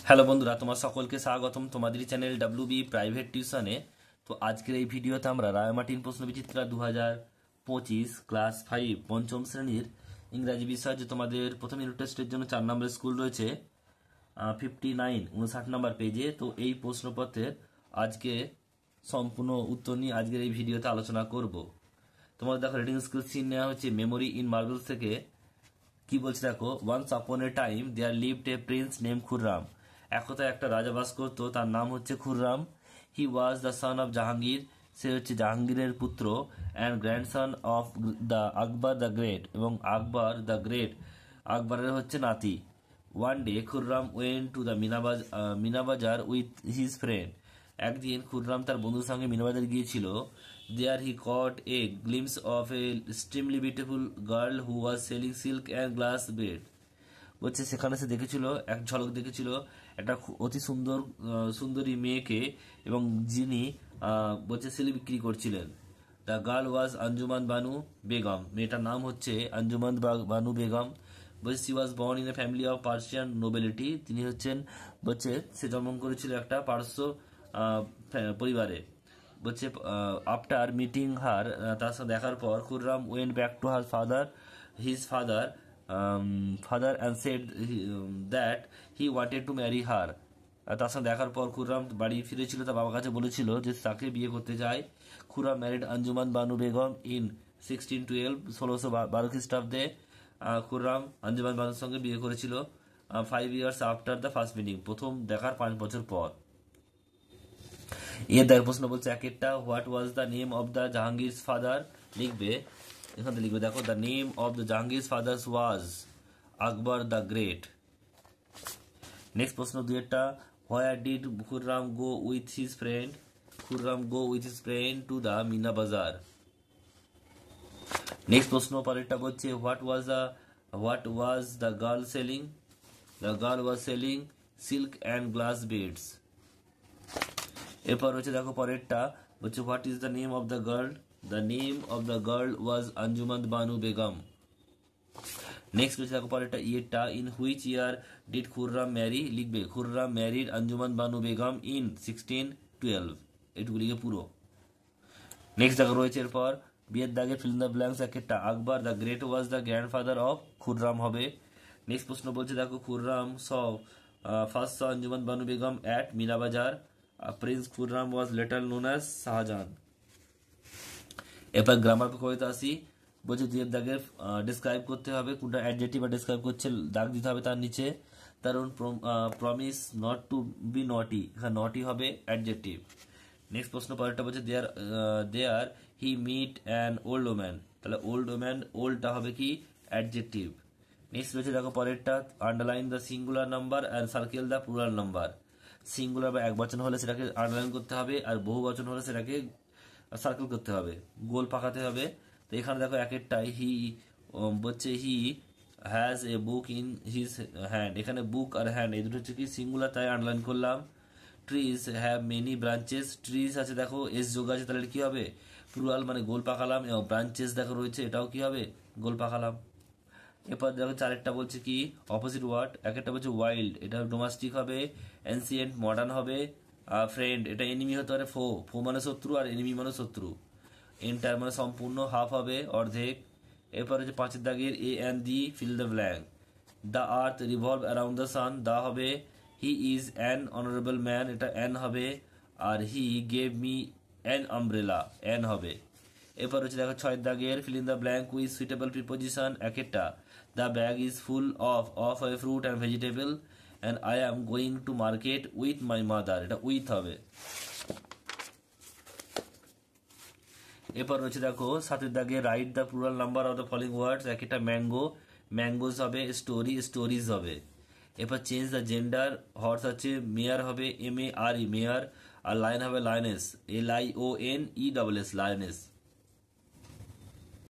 Hello বন্ধুরা, তোমার সকলকে স্বাগতম তোমাদের চ্যানেল ডাব্লিউবি প্রাইভেট টিউশনে। তো আজকের এই ভিডিওতে আমরা রায়মার্টিন প্রশ্নবিচিত্রা 2025 ক্লাস 5 পঞ্চম শ্রেণীর ইংরাজি বিষয়, যে তোমাদের প্রথম ইউনিট টেস্টের জন্য 4 নম্বরের স্কুল রয়েছে 59 নম্বর পেজে। তো এই প্রশ্নপত্রের আজকে সম্পূর্ণ উত্তর নিয়ে আজকের এই ভিডিওতে আলোচনা করব। তোমাদের দেখো রিডিং স্কিল সিন নেওয়া হচ্ছে মেমোরি ইন মার্বেলস থেকে। কি বলছে দেখো, once upon a time there lived a prince name Khurram. একতায় একটা রাজা বাস করতো, তার নাম হচ্ছে Khurram. He was the son of Jahangir, সে হচ্ছে জাহাঙ্গীরের পুত্র। And grandson of the Akbar the great, এবং আকবর দ্য গ্রেট আকবরের হচ্ছে নাতি। One day Khurram went to the Meena Bazaar with his friend. একদিন খুররাম তার বন্ধুর সঙ্গে মিনাবাজার গিয়েছিল। There he caught a glimpse of a extremely beautiful girl who was selling silk and glass bed. বলছে সেখানে সে দেখেছিল, এক ঝলক দেখেছিল একটা অতি সুন্দরী মেয়েকে, এবং যিনি বলছে সিল্ক বিক্রি করছিলেন। The girl was Anjuman Banu Begum, মেয়েটার নাম হচ্ছে আঞ্জুমান বানু বেগম। বলছে C was born in a family of Persian nobility, তিনি হচ্ছেন বলছে সে জন্ম করেছিল একটা পার্শ্ব পরিবারে। বলছে আফটার মিটিং হার, তার সাথে দেখার পর Khurram went back to her his father and said that he wanted to marry her. তার সাথে দেখার পর খুররাম বাড়ি ফিরেছিল, তার বাবার কাছে বলেছিল যে তাকে বিয়ে করতে চায়। খুররাম ম্যারিড আঞ্জুমান বানু বেগম ইন 1612, 1612 খ্রিস্টাব্দে খুররাম আঞ্জুমান বানুর সঙ্গে বিয়ে করেছিল 5 years after the first meeting, প্রথম দেখার 5 বছর পর। এর দেখ প্রশ্ন বলছে এক একটা, what was the name of the Jahangir's father. লিখবে, এখান থেকে লিখবে দেখো, the name of the Jahangir's father's was Akbar the great. Next প্রশ্ন দুই একটা, where did Khurram go with his friend. Khurram go with his friend to the Meena Bazaar. Next প্রশ্ন পরেরটা বলছে, what was the girl selling. The girl was selling silk and glass beads. এরপর হচ্ছে দেখো পরেরটা বলছে, what is the name of the girl. The name of the girl was Anjuman Banu Begum. Next হচ্ছে দেখো পরেরটা ইয়েরটা, in which year did Khurram marry. লিখবে, খুররাম ম্যারিড আঞ্জুমান বানু বেগম ইন 1612, এটুকু লিখে পুরো। নেক্সট দেখো রয়েছে এরপর বিয়ের দাগে ফিল দ্য ব্ল্যাঙ্কস একটা, Akbar the great was the grandfather of Khurram হবে। নেক্সট প্রশ্ন বলছে দেখো, Khurram first saw Anjuman Banu Begum at Meena Bazaar. Prince Khurram was later known as Shah Jahan. এরপর গ্রামার পক্ষে আসি। বলছে দুইয়ের দাগের ডিসক্রাইব করতে হবে, কোনটা অ্যাডজেক্টিভ বা ডিসক্রাইব করছে দাগ দিতে হবে তার নিচে। কারণ প্রমিস নট টু বি নটি, এখানে নটি হবে অ্যাডজেক্টিভ। নেক্সট প্রশ্ন পরেরটা বলছে দেয়ার হি মিট অ্যান ওল্ড ওম্যান, তাহলে ওল্ড ওম্যান ওল্ডটা হবে কি অ্যাডজেক্টিভ। নেক্সট রয়েছে দেখো পরেরটা, underline the singular number and circle the plural number. Singular বা এক বচন হলে সেটাকে আন্ডারলাইন করতে হবে, আর বহু বচন হলে সেটাকে সার্কেল করতে হবে, গোল পাকাতে হবে। তো এখানে দেখো এক একটাই বলছে he has a book in his hand, এখানে বুক আর হ্যান্ড এই দুটো হচ্ছে কি সিঙ্গুলার, তাই আন্ডারলাইন করলাম। Trees have many branches, trees আছে দেখো এস যোগ আছে, তাহলে কি হবে প্লুরাল, মানে গোল পাকালাম। এবং ব্রাঞ্চেস দেখো রয়েছে, এটাও কি হবে গোল পাকালাম। এরপর দেখো চারেরটা বলছে কি অপোজিট ওয়ার্ড, এক একটা বলছে ওয়াইল্ড, এটা ডোমেস্টিক হবে। এনসিয়েন্ট মডার্ন হবে। ফ্রেন্ড এটা এনিমি হতে পারে, ফো মানে শত্রু, আর এনিমি মানে শত্রু। এন্টার মানে সম্পূর্ণ, হাফ হবে অর্ধেক। এরপর হচ্ছে পাঁচের দাগের a and the fill the blank. The earth revolve around the sun, the হবে। He is an honourable man, এটা অ্যান হবে। আর he gave me an umbrella, an হবে। এরপর হচ্ছে দেখো ছয়ের দাগের fill in the blank with suitable preposition. এক একটা, the bag is full of a fruit and vegetable and I am going to market with my mother, এটা with হবে। এরপর রয়েছে দেখো সাতের দাগে write the plural number of the following ওয়ার্ডস। এক একটা ম্যাঙ্গো, ম্যাঙ্গোজ হবে। স্টোরি, স্টোরিজ হবে। এরপর চেঞ্জ দ্য জেন্ডার, হর্স আছে মেয়ার হবে, MARE মেয়ার। আর লাইন হবে লাইনেস, LIONESS লাইনেস।